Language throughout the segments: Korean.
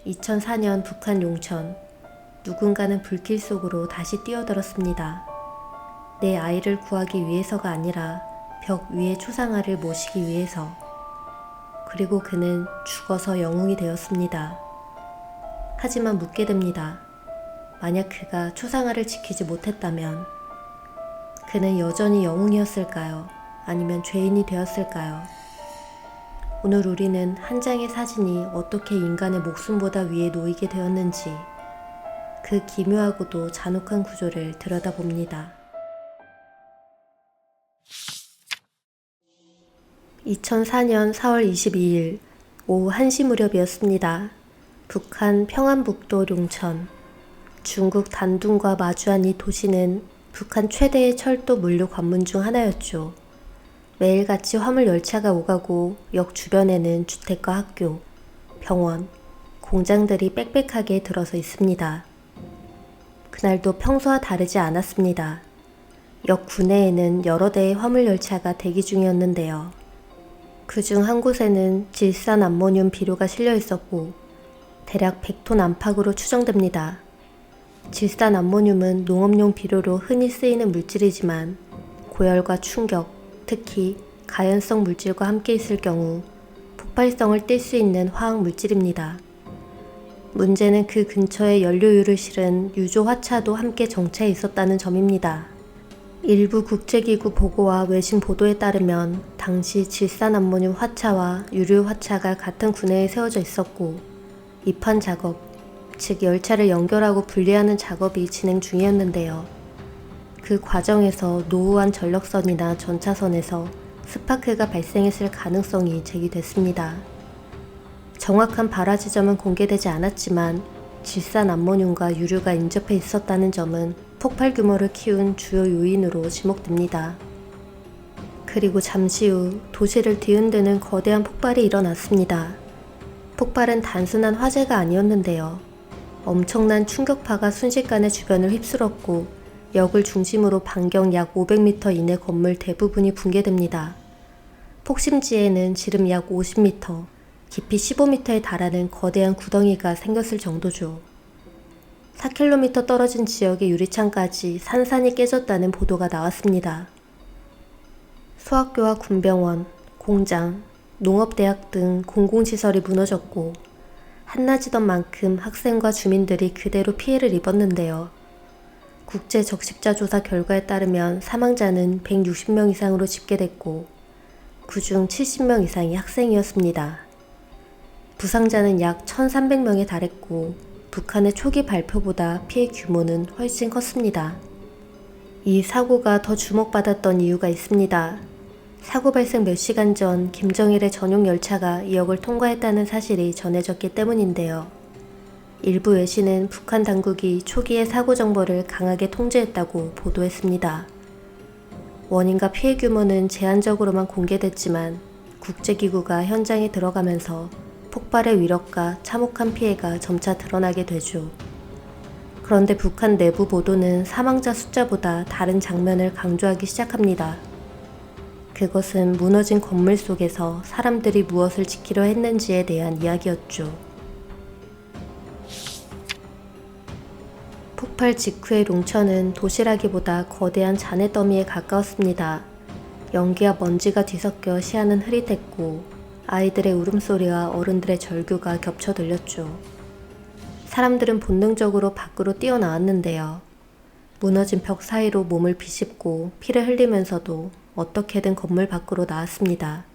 2004년 북한 용천. 누군가는 불길 속으로 다시 뛰어들었습니다. 내 아이를 구하기 위해서가 아니라 벽 위에 초상화를 모시기 위해서. 그리고 그는 죽어서 영웅이 되었습니다. 하지만 묻게 됩니다. 만약 그가 초상화를 지키지 못했다면 그는 여전히 영웅이었을까요? 아니면 죄인이 되었을까요? 오늘 우리는 한 장의 사진이 어떻게 인간의 목숨보다 위에 놓이게 되었는지 그 기묘하고도 잔혹한 구조를 들여다봅니다. 2004년 4월 22일 오후 1시 무렵이었습니다. 북한 평안북도 용천. 중국 단둥과 마주한 이 도시는 북한 최대의 철도 물류 관문 중 하나였죠. 매일같이 화물 열차가 오가고 역 주변에는 주택과 학교, 병원, 공장들이 빽빽하게 들어서 있습니다. 그날도 평소와 다르지 않았습니다. 역 구내에는 여러 대의 화물 열차가 대기 중이었는데요. 그중 한 곳에는 질산 암모늄 비료가 실려 있었고 대략 100톤 안팎으로 추정됩니다. 질산 암모늄은 농업용 비료로 흔히 쓰이는 물질이지만 고열과 충격, 특히 가연성 물질과 함께 있을 경우 폭발성을 띨 수 있는 화학 물질입니다. 문제는 그 근처에 연료유를 실은 유조 화차도 함께 정체해 있었다는 점입니다. 일부 국제기구 보고와 외신 보도에 따르면 당시 질산 암모늄 화차와 유류 화차가 같은 구내에 세워져 있었고 입판 작업, 즉 열차를 연결하고 분리하는 작업이 진행 중이었는데요. 그 과정에서 노후한 전력선이나 전차선에서 스파크가 발생했을 가능성이 제기됐습니다. 정확한 발화 지점은 공개되지 않았지만 질산 암모늄과 유류가 인접해 있었다는 점은 폭발 규모를 키운 주요 요인으로 지목됩니다. 그리고 잠시 후 도시를 뒤흔드는 거대한 폭발이 일어났습니다. 폭발은 단순한 화재가 아니었는데요. 엄청난 충격파가 순식간에 주변을 휩쓸었고 역을 중심으로 반경 약 500m 이내 건물 대부분이 붕괴됩니다. 폭심지에는 지름 약 50m, 깊이 15m에 달하는 거대한 구덩이가 생겼을 정도죠. 4km 떨어진 지역의 유리창까지 산산이 깨졌다는 보도가 나왔습니다. 소학교와 군병원, 공장, 농업대학 등 공공시설이 무너졌고 한낮이던 만큼 학생과 주민들이 그대로 피해를 입었는데요. 국제 적십자 조사 결과에 따르면 사망자는 160명 이상으로 집계됐고 그중 70명 이상이 학생이었습니다. 부상자는 약 1,300명에 달했고 북한의 초기 발표보다 피해 규모는 훨씬 컸습니다. 이 사고가 더 주목받았던 이유가 있습니다. 사고 발생 몇 시간 전 김정일의 전용 열차가 이 역을 통과했다는 사실이 전해졌기 때문인데요. 일부 외신은 북한 당국이 초기에 사고 정보를 강하게 통제했다고 보도했습니다. 원인과 피해 규모는 제한적으로만 공개됐지만 국제기구가 현장에 들어가면서 폭발의 위력과 참혹한 피해가 점차 드러나게 되죠. 그런데 북한 내부 보도는 사망자 숫자보다 다른 장면을 강조하기 시작합니다. 그것은 무너진 건물 속에서 사람들이 무엇을 지키려 했는지에 대한 이야기였죠. 폭발 직후의 용천은 도시라기보다 거대한 잔해 더미에 가까웠습니다. 연기와 먼지가 뒤섞여 시야는 흐릿했고 아이들의 울음소리와 어른들의 절규가 겹쳐 들렸죠. 사람들은 본능적으로 밖으로 뛰어나왔는데요. 무너진 벽 사이로 몸을 비집고 피를 흘리면서도 어떻게든 건물 밖으로 나왔습니다.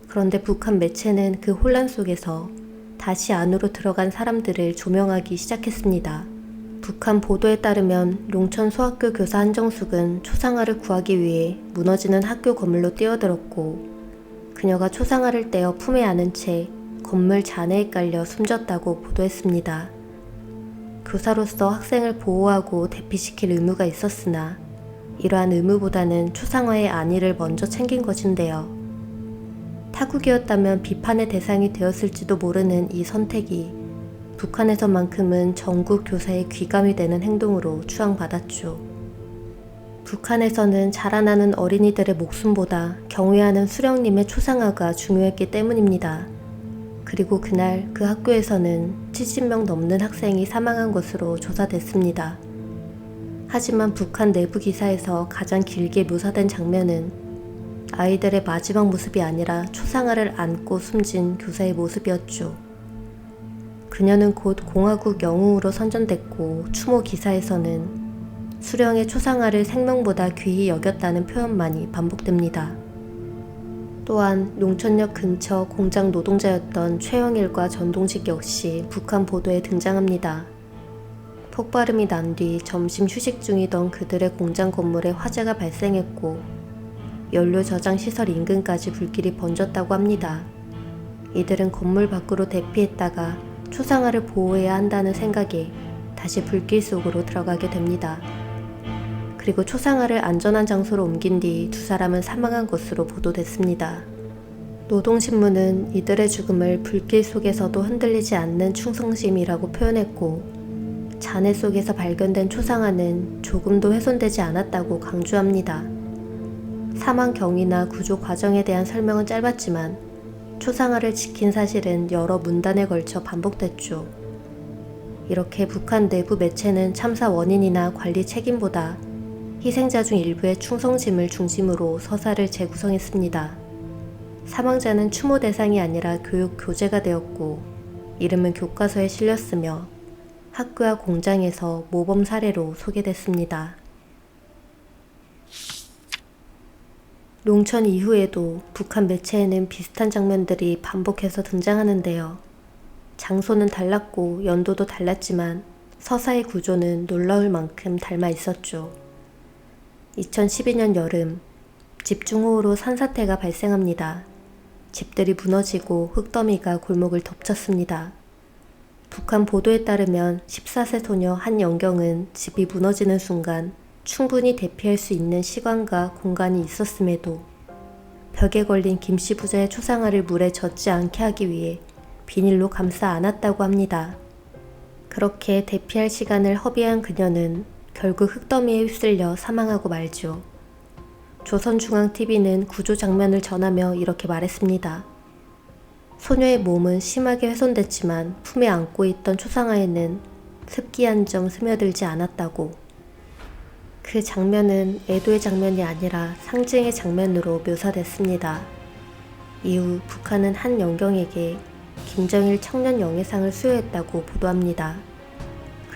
그런데 북한 매체는 그 혼란 속에서 다시 안으로 들어간 사람들을 조명하기 시작했습니다. 북한 보도에 따르면 용천 소학교 교사 한정숙은 초상화를 구하기 위해 무너지는 학교 건물로 뛰어들었고 그녀가 초상화를 떼어 품에 안은 채 건물 잔해에 깔려 숨졌다고 보도했습니다. 교사로서 학생을 보호하고 대피시킬 의무가 있었으나 이러한 의무보다는 초상화의 안위를 먼저 챙긴 것인데요. 타국이었다면 비판의 대상이 되었을지도 모르는 이 선택이 북한에서만큼은 전국 교사의 귀감이 되는 행동으로 추앙받았죠. 북한에서는 자라나는 어린이들의 목숨보다 경외하는 수령님의 초상화가 중요했기 때문입니다. 그리고 그날 그 학교에서는 70명 넘는 학생이 사망한 것으로 조사됐습니다. 하지만 북한 내부 기사에서 가장 길게 묘사된 장면은 아이들의 마지막 모습이 아니라 초상화를 안고 숨진 교사의 모습이었죠. 그녀는 곧 공화국 영웅으로 선전됐고 추모 기사에서는 수령의 초상화를 생명보다 귀히 여겼다는 표현만이 반복됩니다. 또한 농천역 근처 공장 노동자였던 최영일과 전동식 역시 북한 보도에 등장합니다. 폭발음이 난 뒤 점심 휴식 중이던 그들의 공장 건물에 화재가 발생했고 연료 저장 시설 인근까지 불길이 번졌다고 합니다. 이들은 건물 밖으로 대피했다가 초상화를 보호해야 한다는 생각에 다시 불길 속으로 들어가게 됩니다. 그리고 초상화를 안전한 장소로 옮긴 뒤 두 사람은 사망한 것으로 보도됐습니다. 노동신문은 이들의 죽음을 불길 속에서도 흔들리지 않는 충성심이라고 표현했고 잔해 속에서 발견된 초상화는 조금도 훼손되지 않았다고 강조합니다. 사망 경위나 구조 과정에 대한 설명은 짧았지만 초상화를 지킨 사실은 여러 문단에 걸쳐 반복됐죠. 이렇게 북한 내부 매체는 참사 원인이나 관리 책임보다 희생자 중 일부의 충성심을 중심으로 서사를 재구성했습니다. 사망자는 추모 대상이 아니라 교육 교재가 되었고 이름은 교과서에 실렸으며 학교와 공장에서 모범 사례로 소개됐습니다. 농천 이후에도 북한 매체에는 비슷한 장면들이 반복해서 등장하는데요. 장소는 달랐고 연도도 달랐지만 서사의 구조는 놀라울 만큼 닮아 있었죠. 2012년 여름, 집중호우로 산사태가 발생합니다. 집들이 무너지고 흙더미가 골목을 덮쳤습니다. 북한 보도에 따르면 14세 소녀 한영경은 집이 무너지는 순간 충분히 대피할 수 있는 시간과 공간이 있었음에도 벽에 걸린 김씨 부자의 초상화를 물에 젖지 않게 하기 위해 비닐로 감싸 안았다고 합니다. 그렇게 대피할 시간을 허비한 그녀는 결국 흙더미에 휩쓸려 사망하고 말죠. 조선중앙TV는 구조 장면을 전하며 이렇게 말했습니다. 소녀의 몸은 심하게 훼손됐지만 품에 안고 있던 초상화에는 습기 한 점 스며들지 않았다고. 그 장면은 애도의 장면이 아니라 상징의 장면으로 묘사됐습니다. 이후 북한은 한영경에게 김정일 청년 영예상을 수여했다고 보도합니다.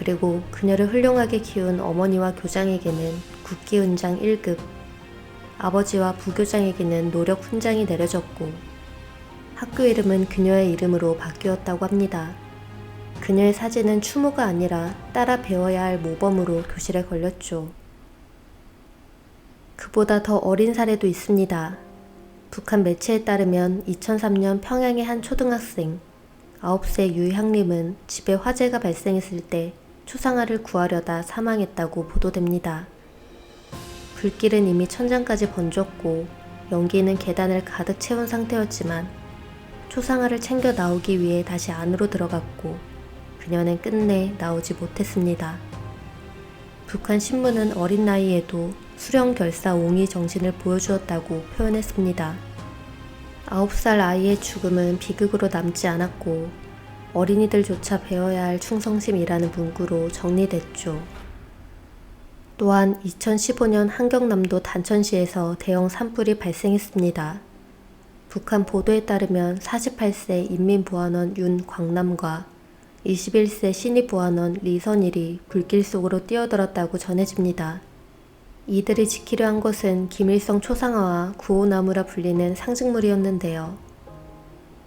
그리고 그녀를 훌륭하게 키운 어머니와 교장에게는 국기훈장 1급, 아버지와 부교장에게는 노력 훈장이 내려졌고 학교 이름은 그녀의 이름으로 바뀌었다고 합니다. 그녀의 사진은 추모가 아니라 따라 배워야 할 모범으로 교실에 걸렸죠. 그보다 더 어린 사례도 있습니다. 북한 매체에 따르면 2003년 평양의 한 초등학생 9세 유향림은 집에 화재가 발생했을 때 초상화를 구하려다 사망했다고 보도됩니다. 불길은 이미 천장까지 번졌고 연기는 계단을 가득 채운 상태였지만 초상화를 챙겨 나오기 위해 다시 안으로 들어갔고 그녀는 끝내 나오지 못했습니다. 북한 신문은 어린 나이에도 수령 결사 옹의 정신을 보여주었다고 표현했습니다. 9살 아이의 죽음은 비극으로 남지 않았고 어린이들조차 배워야 할 충성심이라는 문구로 정리됐죠. 또한 2015년 한경남도 단천시에서 대형 산불이 발생했습니다. 북한 보도에 따르면 48세 인민보안원 윤광남과 21세 신입보안원 리선일이 불길 속으로 뛰어들었다고 전해집니다. 이들이 지키려 한 것은 김일성 초상화와 구호나무라 불리는 상징물이었는데요.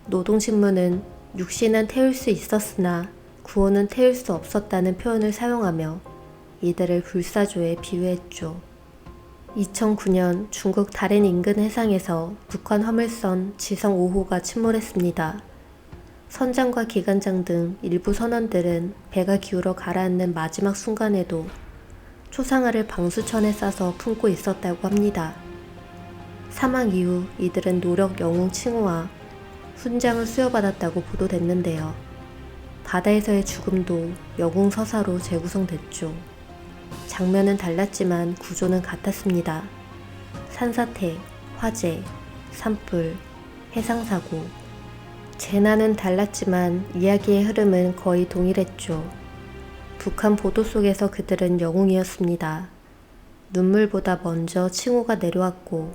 노동신문은 육신은 태울 수 있었으나 구호는 태울 수 없었다는 표현을 사용하며 이들을 불사조에 비유했죠. 2009년 중국 다롄 인근 해상에서 북한 화물선 지성 5호가 침몰했습니다. 선장과 기관장 등 일부 선원들은 배가 기울어 가라앉는 마지막 순간에도 초상화를 방수천에 싸서 품고 있었다고 합니다. 사망 이후 이들은 노력 영웅 칭호와 훈장을 수여받았다고 보도됐는데요. 바다에서의 죽음도 영웅 서사로 재구성됐죠. 장면은 달랐지만 구조는 같았습니다. 산사태, 화재, 산불, 해상사고, 재난은 달랐지만 이야기의 흐름은 거의 동일했죠. 북한 보도 속에서 그들은 영웅이었습니다. 눈물보다 먼저 칭호가 내려왔고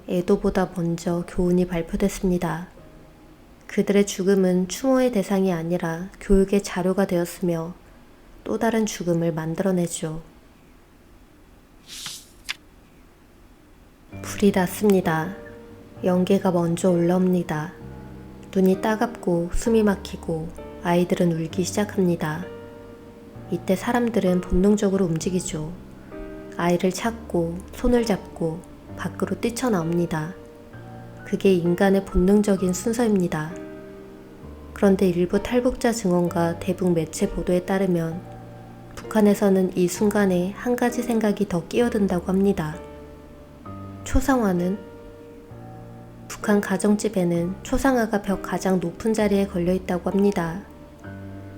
애도보다 먼저 교훈이 발표됐습니다. 그들의 죽음은 추모의 대상이 아니라 교육의 자료가 되었으며 또 다른 죽음을 만들어내죠. 불이 났습니다. 연기가 먼저 올라옵니다. 눈이 따갑고 숨이 막히고 아이들은 울기 시작합니다. 이때 사람들은 본능적으로 움직이죠. 아이를 찾고 손을 잡고 밖으로 뛰쳐나옵니다. 그게 인간의 본능적인 순서입니다. 그런데 일부 탈북자 증언과 대북 매체 보도에 따르면 북한에서는 이 순간에 한 가지 생각이 더 끼어든다고 합니다. 초상화는? 북한 가정집에는 초상화가 벽 가장 높은 자리에 걸려 있다고 합니다.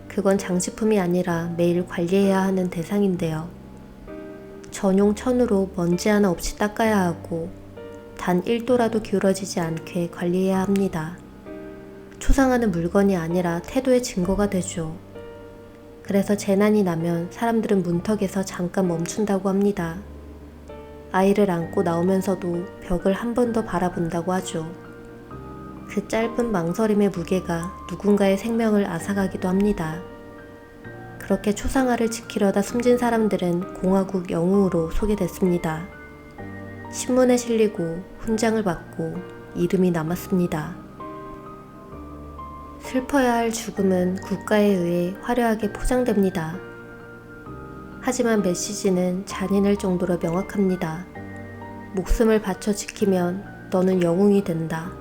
그건 장식품이 아니라 매일 관리해야 하는 대상인데요. 전용 천으로 먼지 하나 없이 닦아야 하고 단 1도라도 기울어지지 않게 관리해야 합니다. 초상화는 물건이 아니라 태도의 증거가 되죠. 그래서 재난이 나면 사람들은 문턱에서 잠깐 멈춘다고 합니다. 아이를 안고 나오면서도 벽을 한 번 더 바라본다고 하죠. 그 짧은 망설임의 무게가 누군가의 생명을 앗아가기도 합니다. 그렇게 초상화를 지키려다 숨진 사람들은 공화국 영웅으로 소개됐습니다. 신문에 실리고 훈장을 받고 이름이 남았습니다. 슬퍼야 할 죽음은 국가에 의해 화려하게 포장됩니다. 하지만 메시지는 잔인할 정도로 명확합니다. 목숨을 바쳐 지키면 너는 영웅이 된다.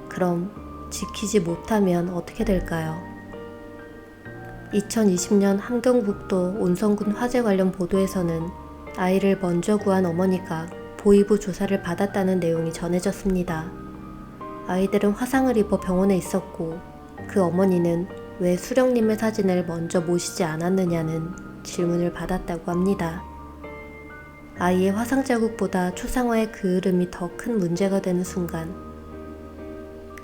그럼 지키지 못하면 어떻게 될까요? 2020년 함경북도 온성군 화재 관련 보도에서는 아이를 먼저 구한 어머니가 보위부 조사를 받았다는 내용이 전해졌습니다. 아이들은 화상을 입어 병원에 있었고 그 어머니는 왜 수령님의 사진을 먼저 모시지 않았느냐는 질문을 받았다고 합니다. 아이의 화상 자국보다 초상화의 그 흐름이 더 큰 문제가 되는 순간,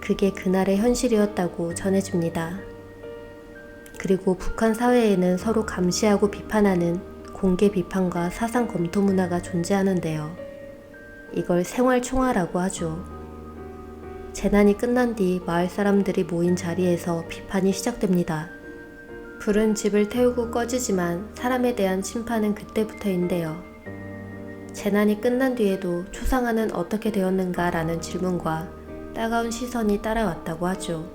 그게 그날의 현실이었다고 전해집니다. 그리고 북한 사회에는 서로 감시하고 비판하는 공개 비판과 사상 검토 문화가 존재하는데요. 이걸 생활총화라고 하죠. 재난이 끝난 뒤 마을 사람들이 모인 자리에서 비판이 시작됩니다. 불은 집을 태우고 꺼지지만 사람에 대한 심판은 그때부터인데요. 재난이 끝난 뒤에도 초상화는 어떻게 되었는가 라는 질문과 따가운 시선이 따라왔다고 하죠.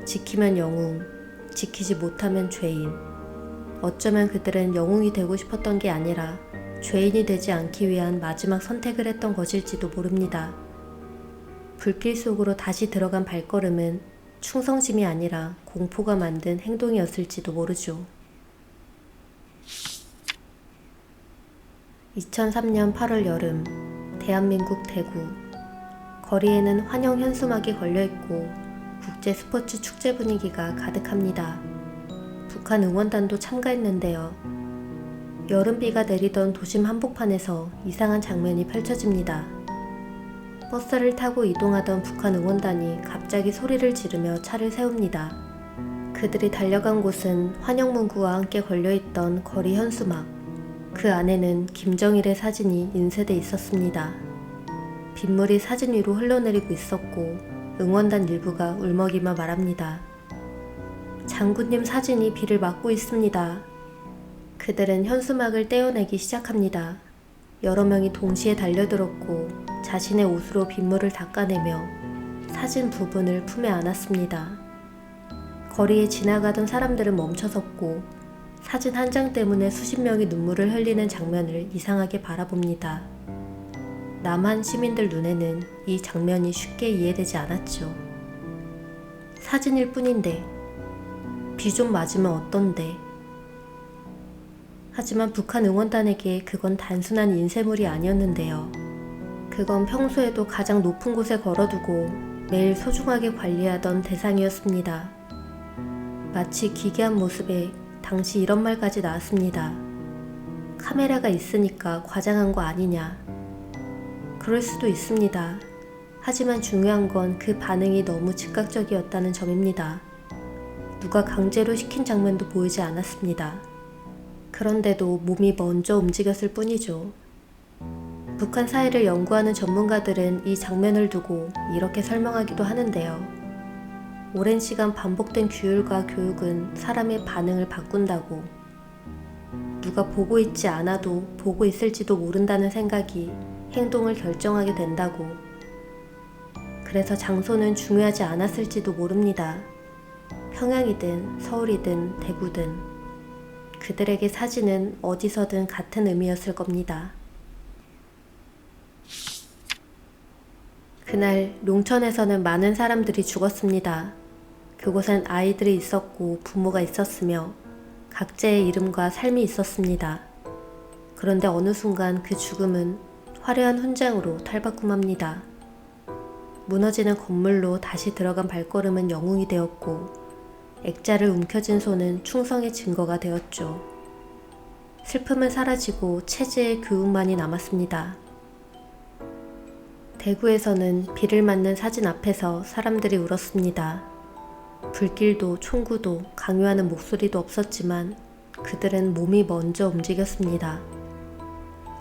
지키면 영웅, 지키지 못하면 죄인. 어쩌면 그들은 영웅이 되고 싶었던 게 아니라 죄인이 되지 않기 위한 마지막 선택을 했던 것일지도 모릅니다. 불길 속으로 다시 들어간 발걸음은 충성심이 아니라 공포가 만든 행동이었을지도 모르죠. 2003년 8월 여름, 대한민국 대구. 거리에는 환영 현수막이 걸려있고 국제 스포츠 축제 분위기가 가득합니다. 북한 응원단도 참가했는데요. 여름비가 내리던 도심 한복판에서 이상한 장면이 펼쳐집니다. 버스를 타고 이동하던 북한 응원단이 갑자기 소리를 지르며 차를 세웁니다. 그들이 달려간 곳은 환영 문구와 함께 걸려있던 거리 현수막. 그 안에는 김정일의 사진이 인쇄돼 있었습니다. 빗물이 사진 위로 흘러내리고 있었고 응원단 일부가 울먹이며 말합니다. 장군님 사진이 비를 막고 있습니다. 그들은 현수막을 떼어내기 시작합니다. 여러 명이 동시에 달려들었고 자신의 옷으로 빗물을 닦아내며 사진 부분을 품에 안았습니다. 거리에 지나가던 사람들은 멈춰섰고 사진 한 장 때문에 수십 명이 눈물을 흘리는 장면을 이상하게 바라봅니다. 남한 시민들 눈에는 이 장면이 쉽게 이해되지 않았죠. 사진일 뿐인데, 비 좀 맞으면 어떤데. 하지만 북한 응원단에게 그건 단순한 인쇄물이 아니었는데요. 그건 평소에도 가장 높은 곳에 걸어두고 매일 소중하게 관리하던 대상이었습니다. 마치 기괴한 모습에 당시 이런 말까지 나왔습니다. 카메라가 있으니까 과장한 거 아니냐. 그럴 수도 있습니다. 하지만 중요한 건 그 반응이 너무 즉각적이었다는 점입니다. 누가 강제로 시킨 장면도 보이지 않았습니다. 그런데도 몸이 먼저 움직였을 뿐이죠. 북한 사회를 연구하는 전문가들은 이 장면을 두고 이렇게 설명하기도 하는데요. 오랜 시간 반복된 규율과 교육은 사람의 반응을 바꾼다고. 누가 보고 있지 않아도 보고 있을지도 모른다는 생각이 행동을 결정하게 된다고. 그래서 장소는 중요하지 않았을지도 모릅니다. 평양이든 서울이든 대구든 그들에게 사진은 어디서든 같은 의미였을 겁니다. 그날 롱천에서는 많은 사람들이 죽었습니다. 그곳엔 아이들이 있었고 부모가 있었으며 각자의 이름과 삶이 있었습니다. 그런데 어느 순간 그 죽음은 화려한 훈장으로 탈바꿈합니다. 무너지는 건물로 다시 들어간 발걸음은 영웅이 되었고 액자를 움켜쥔 손은 충성의 증거가 되었죠. 슬픔은 사라지고 체제의 교훈만이 남았습니다. 대구에서는 비를 맞는 사진 앞에서 사람들이 울었습니다. 불길도 총구도 강요하는 목소리도 없었지만 그들은 몸이 먼저 움직였습니다.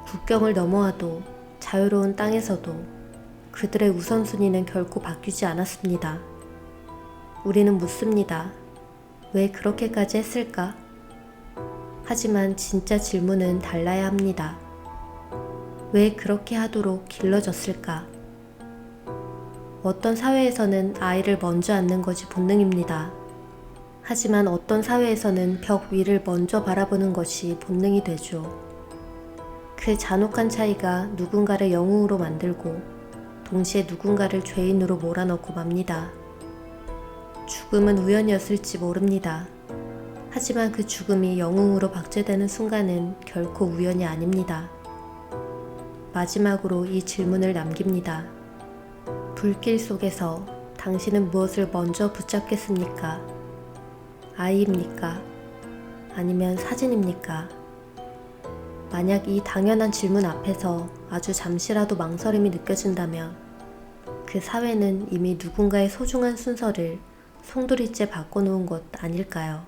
국경을 넘어와도 자유로운 땅에서도 그들의 우선순위는 결코 바뀌지 않았습니다. 우리는 묻습니다. 왜 그렇게까지 했을까? 하지만 진짜 질문은 달라야 합니다. 왜 그렇게 하도록 길러졌을까? 어떤 사회에서는 아이를 먼저 안는 것이 본능입니다. 하지만 어떤 사회에서는 벽 위를 먼저 바라보는 것이 본능이 되죠. 그 잔혹한 차이가 누군가를 영웅으로 만들고 동시에 누군가를 죄인으로 몰아넣고 맙니다. 죽음은 우연이었을지 모릅니다. 하지만 그 죽음이 영웅으로 박제되는 순간은 결코 우연이 아닙니다. 마지막으로 이 질문을 남깁니다. 불길 속에서 당신은 무엇을 먼저 붙잡겠습니까? 아이입니까? 아니면 사진입니까? 만약 이 당연한 질문 앞에서 아주 잠시라도 망설임이 느껴진다면 그 사회는 이미 누군가의 소중한 순서를 송두리째 바꿔놓은 것 아닐까요?